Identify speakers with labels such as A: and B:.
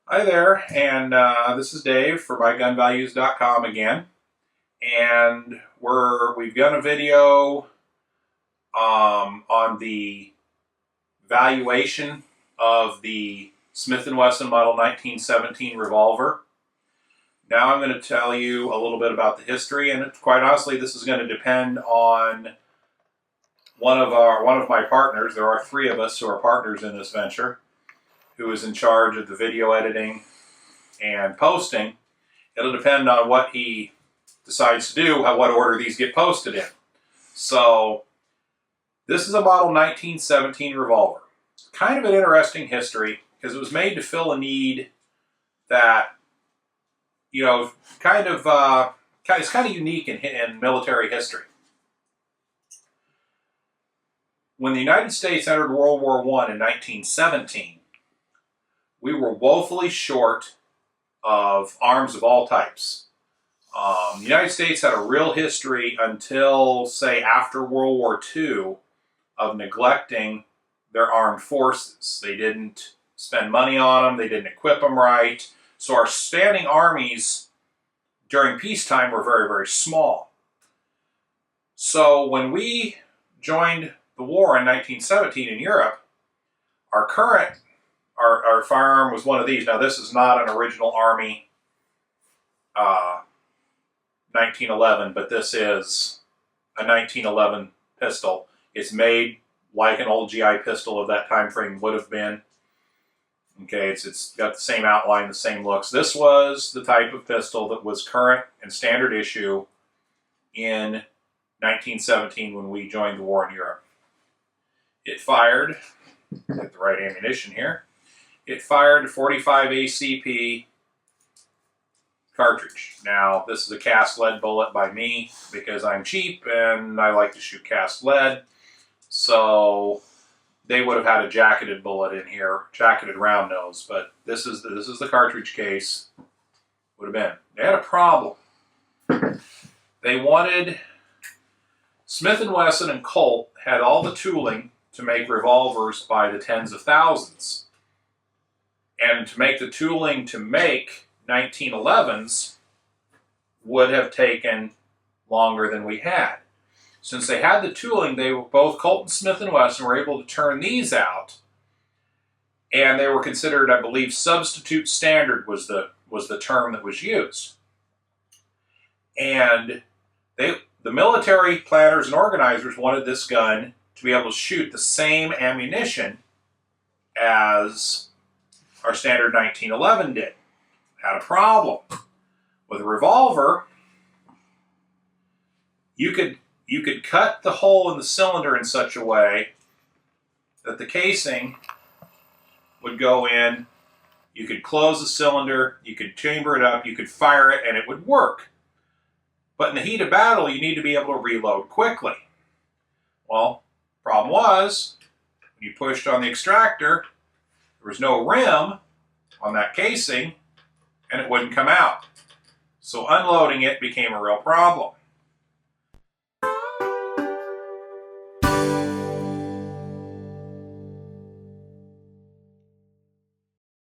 A: Hi there, and this is Dave for MyGunValues.com again, and we've done a video on the valuation of the Smith Wesson Model 1917 revolver. Now I'm going to tell you a little bit about the history, and quite honestly, this is going to depend on one of my partners. There are three of us who are partners in this venture, who is in charge of the video editing and posting. It'll depend on what he decides to do, what order these get posted in. So this is a model 1917 revolver. Kind of an interesting history because it was made to fill a need that, you know, it's kind of unique in military history. When the United States entered World War I in 1917, we were woefully short of arms of all types. The United States had a real history until, say, after World War II of neglecting their armed forces. They didn't spend money on them, they didn't equip them right, so our standing armies during peacetime were very, very small. So when we joined the war in 1917 in Europe, our firearm was one of these. Now, this is not an original Army 1911, but this is a 1911 pistol. It's made like an old GI pistol of that time frame would have been. Okay, it's got the same outline, the same looks. This was the type of pistol that was current and standard issue in 1917 when we joined the war in Europe. It fired, get the right ammunition here, it fired a 45 ACP cartridge. Now, this is a cast lead bullet by me because I'm cheap and I like to shoot cast lead. So they would have had a jacketed bullet in here, jacketed round nose, but this is the cartridge case. Would have been. They had a problem. They wanted, Smith & Wesson and Colt had all the tooling to make revolvers by the tens of thousands. And to make the tooling to make 1911s would have taken longer than we had. Since they had the tooling, they were both Colt and Smith & Wesson were able to turn these out, and they were considered, I believe, substitute standard was the term that was used. And the military planners and organizers wanted this gun to be able to shoot the same ammunition as our standard 1911 did. Had a problem. With a revolver, you could cut the hole in the cylinder in such a way that the casing would go in, you could close the cylinder, you could chamber it up, you could fire it, and it would work. But in the heat of battle, you need to be able to reload quickly. Well, problem was, when you pushed on the extractor, there was no rim on that casing, and it wouldn't come out. So unloading it became a real problem.